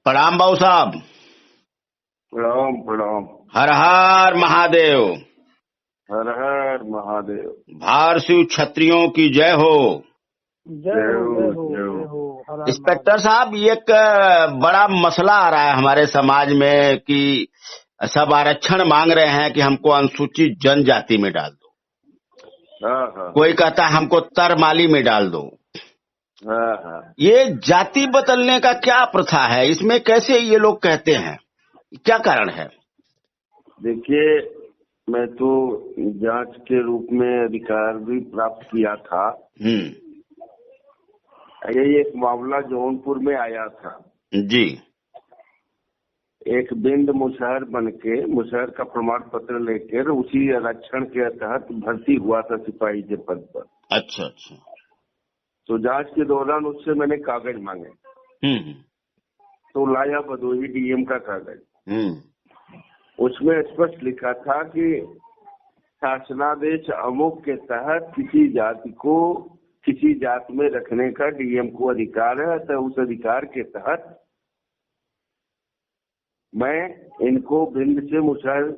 प्रणाम बाबू साहब। प्रणाम प्रणाम। हर हर महादेव। हर हर महादेव। भार शिव क्षत्रियों की जय हो। जय हो जय हो। इंस्पेक्टर साहब, ये एक बड़ा मसला आ रहा है हमारे समाज में कि सब आरक्षण मांग रहे हैं कि हमको अनुसूचित जनजाति में डाल दो। हाँ। कोई कहता है हमको तरमाली में डाल दो। हाँ। ये जाति बदलने का क्या प्रथा है? इसमें कैसे ये लोग कहते हैं, क्या कारण है? देखिए, मैं तो जांच के रूप में अधिकार भी प्राप्त किया था। ये एक मामला जौनपुर में आया था जी। एक बिंद मुशहर बन के मुशहर का प्रमाण पत्र लेकर उसी आरक्षण के तहत भर्ती हुआ था सिपाही के पद पर। अच्छा अच्छा। तो जांच के दौरान उससे मैंने कागज मांगे। तो लाया भदोही डीएम का कागज। उसमें स्पष्ट लिखा था कि शासनादेश अमुक के तहत किसी जाति को किसी जाति में रखने का डीएम को अधिकार है। तो उस अधिकार के तहत मैं इनको बिंद से मुशहर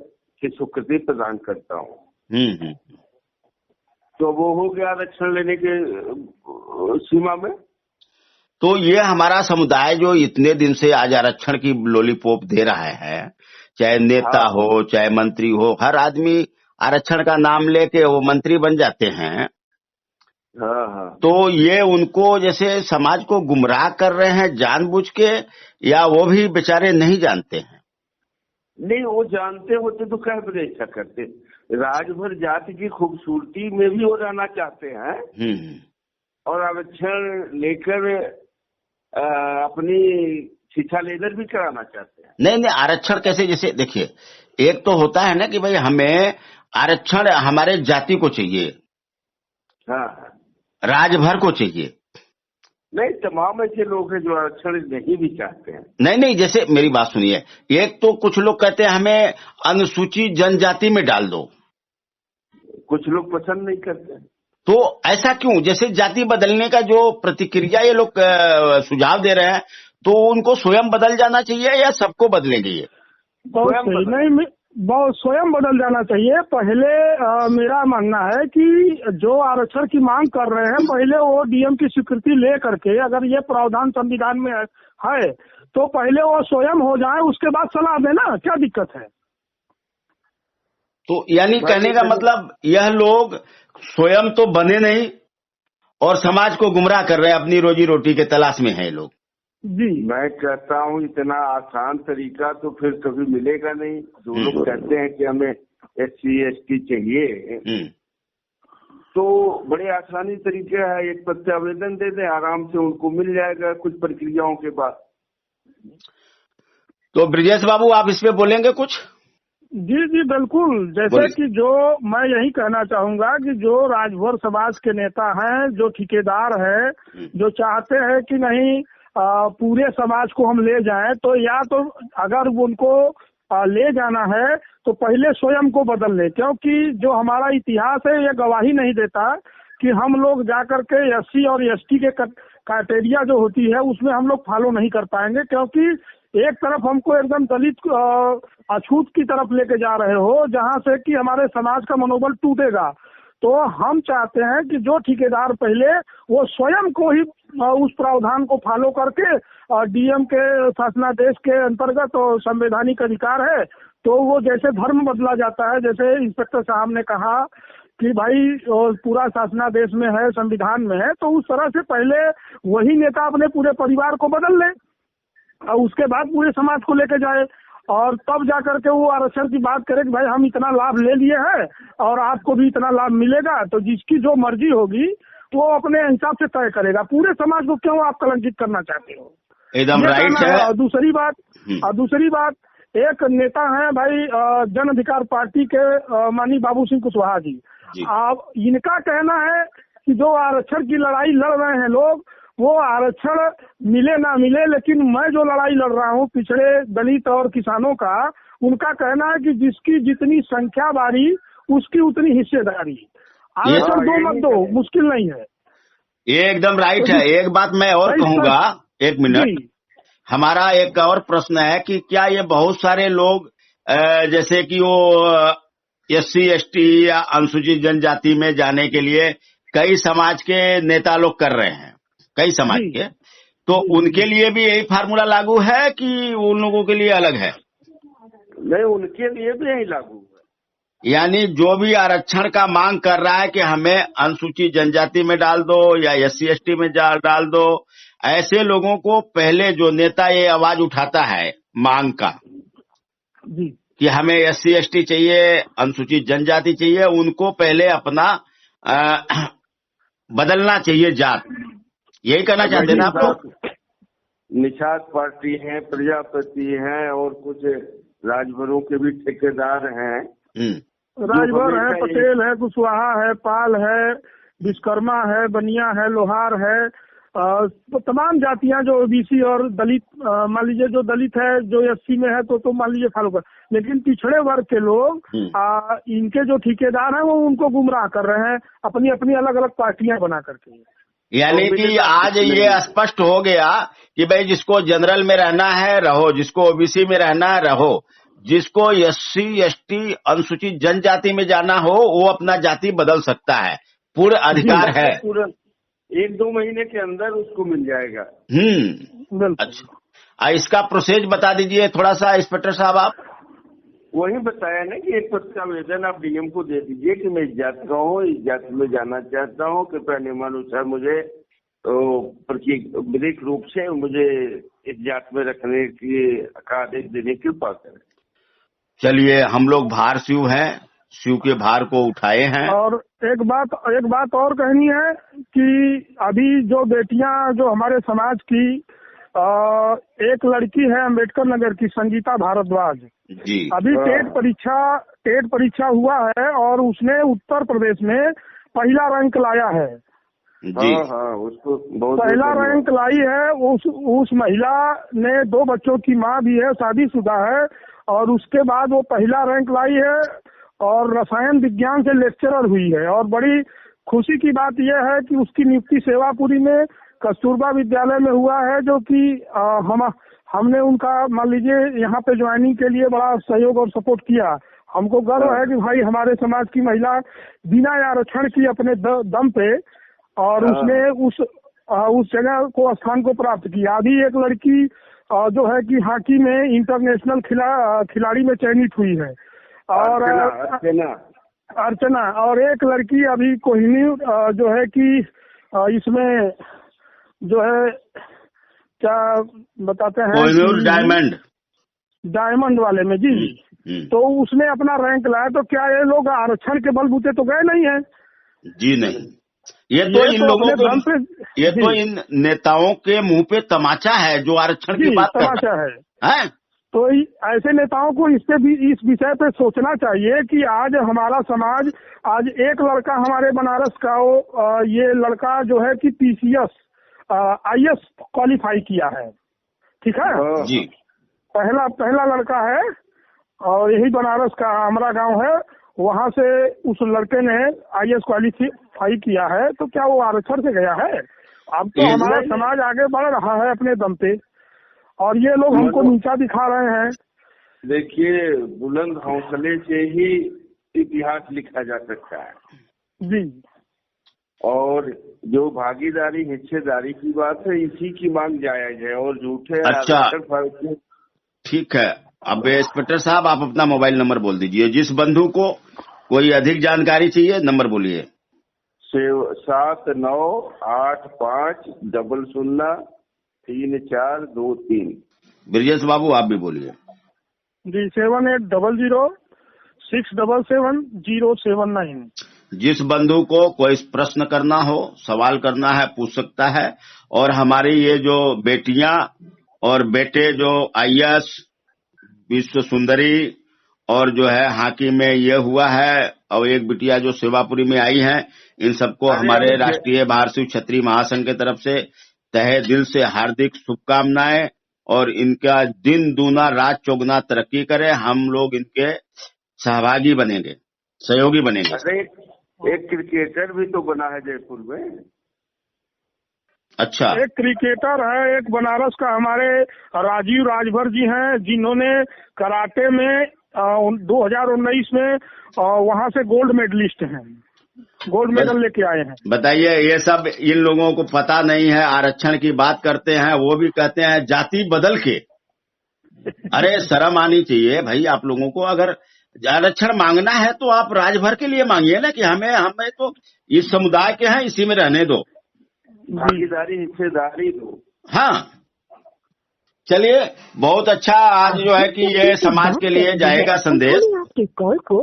की स्वीकृति प्रदान करता हूँ। तो वो हो गया आरक्षण लेने के सीमा में। तो ये हमारा समुदाय जो इतने दिन से आज आरक्षण की लॉलीपॉप दे रहा है, चाहे नेता हो चाहे मंत्री हो, हर आदमी आरक्षण का नाम लेके वो मंत्री बन जाते हैं। हाँ। तो ये उनको जैसे समाज को गुमराह कर रहे हैं जानबूझ के, या वो भी बेचारे नहीं जानते हैं? नहीं, वो जानते होते तो कह बड़े ऐसा करते। राजभर जाति की खूबसूरती में भी वो रहना चाहते हैं और आरक्षण लेकर अपनी शिक्षा लेकर भी कराना चाहते हैं। नहीं, आरक्षण कैसे? जैसे देखिए, एक तो होता है ना कि भाई हमें आरक्षण हमारे जाति को चाहिए। हाँ। राजभर को चाहिए। नहीं, तमाम ऐसे लोग हैं जो आरक्षण नहीं भी चाहते हैं। नहीं, जैसे मेरी बात सुनिए, एक तो कुछ लोग कहते हैं हमें अनुसूचित जनजाति में डाल दो। कुछ लोग पसंद नहीं करते। तो ऐसा क्यों? जैसे जाति बदलने का जो प्रतिक्रिया ये लोग सुझाव दे रहे हैं, तो उनको स्वयं बदल जाना चाहिए या सबको बदलेंगे? ये स्वयं बदल जाना चाहिए। पहले मेरा मानना है कि जो आरक्षण की मांग कर रहे हैं, पहले वो डीएम की स्वीकृति ले करके, अगर ये प्रावधान संविधान में है तो पहले वो स्वयं हो जाए, उसके बाद सलाह देना, क्या दिक्कत है? तो यानी कहने का मतलब यह लोग स्वयं तो बने नहीं और समाज को गुमराह कर रहे हैं, अपनी रोजी रोटी के तलाश में है लोग। जी, मैं कहता हूँ इतना आसान तरीका तो फिर कभी मिलेगा नहीं। जो लोग कहते हैं कि हमें SC ST चाहिए, तो बड़े आसानी तरीके है। एक पत्र आवेदन दे दें, आराम से उनको मिल जाएगा कुछ प्रक्रियाओं के बाद। तो ब्रिजेश बाबू, आप इस पे बोलेंगे कुछ? जी बिल्कुल। जैसे कि जो मैं यही कहना चाहूंगा कि जो राजभर समाज के नेता हैं, जो ठेकेदार है, जो चाहते हैं कि नहीं पूरे समाज को हम ले जाएं, तो या तो अगर उनको ले जाना है तो पहले स्वयं को बदल ले, क्योंकि जो हमारा इतिहास है ये गवाही नहीं देता कि हम लोग जाकर के SC और ST के क्राइटेरिया जो होती है उसमें हम लोग फॉलो नहीं कर पाएंगे। क्योंकि एक तरफ हमको एकदम दलित अछूत की तरफ लेके जा रहे हो, जहां से कि हमारे समाज का मनोबल टूटेगा। तो हम चाहते हैं कि जो ठेकेदार पहले वो स्वयं को ही उस प्रावधान को फॉलो करके डीएम के शासनादेश के अंतर्गत संवैधानिक अधिकार है, तो वो जैसे धर्म बदला जाता है, जैसे इंस्पेक्टर साहब ने कहा कि भाई पूरा शासनादेश में है, संविधान में है, तो उस तरह से पहले वही नेता अपने पूरे परिवार को बदल ले और उसके बाद पूरे समाज को लेके जाए, और तब जाकर के वो आरक्षण की बात करे कि भाई हम इतना लाभ ले लिए हैं और आपको भी इतना लाभ मिलेगा। तो जिसकी जो मर्जी होगी वो अपने हिसाब से तय करेगा। पूरे समाज को क्यों आप कलंकित करना चाहते हो? एकदम राइट है। और दूसरी बात एक नेता है भाई जन अधिकार पार्टी के माननीय बाबू सिंह कुशवाहा जी। आप इनका कहना है कि जो आरक्षण की लड़ाई लड़ रहे हैं लोग, वो आरक्षण मिले ना मिले, लेकिन मैं जो लड़ाई लड़ रहा हूँ पिछड़े दलित और किसानों का, उनका कहना है कि जिसकी जितनी संख्या बारी उसकी उतनी हिस्सेदारी। आरक्षण दो मत दो, मुश्किल नहीं है। ये एकदम राइट है। एक बात मैं और कहूँगा, एक मिनट, हमारा एक और प्रश्न है कि क्या ये बहुत सारे लोग जैसे कि वो SC ST या अनुसूचित जनजाति में जाने के लिए कई समाज के नेता लोग कर रहे हैं, कई समाज के, तो उनके लिए भी यही फार्मूला लागू है कि उन लोगों के लिए अलग है? नहीं, उनके लिए भी यही लागू है। यानी जो भी आरक्षण का मांग कर रहा है कि हमें अनुसूचित जनजाति में डाल दो या SC ST में डाल दो, ऐसे लोगों को पहले जो नेता ये आवाज उठाता है मांग का कि हमें SC ST चाहिए, अनुसूचित जनजाति चाहिए, उनको पहले अपना बदलना चाहिए जात, यही कहना चाहते हैं ना आप लोग? निषाद पार्टी है, प्रजापति है और कुछ राजभरों के भी ठेकेदार हैं, राजभर है, पटेल है, कुशवाहा है, पाल है, विश्वकर्मा है, बनिया है, लोहार है, तमाम जातियां जो OBC और दलित, मान लीजिए जो दलित है जो SC में है तो मान लीजिए फॉलो कर, लेकिन पिछड़े वर्ग के लोग इनके जो ठेकेदार हैं वो उनको गुमराह कर रहे हैं अपनी अपनी अलग अलग पार्टियां बना करके। यानी कि आज ये स्पष्ट हो गया कि भाई जिसको जनरल में रहना है रहो, जिसको OBC में रहना है रहो, जिसको SC ST अनुसूचित जनजाति में जाना हो वो अपना जाति बदल सकता है, पूर्ण अधिकार है। 1-2 महीने के अंदर उसको मिल जाएगा। अच्छा, इसका प्रोसेस बता दीजिए थोड़ा सा इंस्पेक्टर साहब आप। वही बताया ना कि एक पत्र का आवेदन आप DM को दे दीजिए कि मैं इस जाति का हूँ, इस जाति में जाना चाहता हूँ, कृपया नियमानुसार मुझे प्रतीक रूप से मुझे इस जाति में रखने का आदेश देने की कृपा करें। चलिए, हम लोग भार शिव हैं, शिव के भार को उठाए हैं। और एक बात और कहनी है कि अभी जो बेटियां जो हमारे समाज की एक लड़की है अम्बेडकर नगर की, संगीता भारद्वाज जी, अभी टेट परीक्षा हुआ है और उसने उत्तर प्रदेश में पहला रैंक लाया है जी। उसको पहला रैंक लाई है। उस महिला ने 2 बच्चों की माँ भी है, शादीशुदा है, और उसके बाद वो पहला रैंक लाई है और रसायन विज्ञान से लेक्चरर हुई है। और बड़ी खुशी की बात यह है कि उसकी नियुक्ति सेवापुरी में कस्तूरबा विद्यालय में हुआ है, जो कि हमने उनका मान लीजिए यहाँ पे ज्वाइनिंग के लिए बड़ा सहयोग और सपोर्ट किया। हमको गर्व है कि भाई हमारे समाज की महिला बिना आरक्षण की अपने दम पे और उसने उस जगह को स्थान को प्राप्त किया। अभी एक लड़की जो है कि हॉकी में इंटरनेशनल खिलाड़ी में चयनित हुई है और अर्चना, और एक लड़की अभी कोहिनूर जो है कि इसमें जो है क्या बताते हैं, कोहिनूर डायमंड वाले में जी, तो उसने अपना रैंक लाया। तो क्या ये लोग आरक्षण के बलबूते तो गए नहीं है? जी नहीं, ये तो इन लोगों को, ये तो इन नेताओं के मुंह पे तमाचा है जो आरक्षण की बात तमाचा है। तो ऐसे नेताओं को इस विषय पे सोचना चाहिए कि आज हमारा समाज, आज एक लड़का हमारे बनारस का ये लड़का जो है कि PCS IS क्वालिफाई किया है, ठीक है जी, पहला लड़का है और यही बनारस का हमारा गांव है, वहां से उस लड़के ने IS क्वालिफाई किया है। तो क्या वो आरक्षण से गया है? अब तो हमारा समाज आगे बढ़ रहा है अपने दम पे और ये लोग हमको नीचा दिखा रहे हैं। देखिए, बुलंद हौसले से ही इतिहास लिखा जा सकता है जी। और जो भागीदारी हिस्सेदारी की बात है, इसी की मांग जायज है और झूठे। अच्छा, ठीक है। अब इंस्पेक्टर साहब आप अपना मोबाइल नंबर बोल दीजिए, जिस बंधु को कोई अधिक जानकारी चाहिए नंबर बोलिए। 7985003423। ब्रजेश बाबू आप भी बोलिए जी। 7800677079। जिस बंधु को कोई प्रश्न करना हो, सवाल करना है, पूछ सकता है। और हमारी ये जो बेटियां और बेटे जो IS विश्व सुंदरी और जो है हॉकी में ये हुआ है, और एक बिटिया जो सेवापुरी में आई है, इन सबको हमारे राष्ट्रीय भारतीय क्षत्रिय महासंघ की तरफ से तहे दिल से हार्दिक शुभकामनाएं और इनका दिन दूना रात चौगुना तरक्की करे। हम लोग इनके सहभागी बनेंगे, सहयोगी बनेंगे। एक क्रिकेटर भी तो बना है जयपुर में। अच्छा। एक क्रिकेटर है, एक बनारस का हमारे राजीव राजभर जी हैं, जिन्होंने कराटे में 2019 में वहां से गोल्ड मेडलिस्ट हैं, गोल्ड मेडल लेके आए हैं। बताइए, ये सब इन लोगों को पता नहीं है। आरक्षण की बात करते हैं, वो भी कहते हैं जाति बदल के। अरे शर्म आनी चाहिए भाई आप लोगों को। अगर आरक्षण मांगना है तो आप राजभर के लिए मांगिए ना, कि हमें तो इस समुदाय के हैं, इसी में रहने दो, भागीदारी हिस्सेदारी दो। हाँ, चलिए, बहुत अच्छा। आज जो है कि ये समाज के लिए जाएगा संदेश। आपके कॉल को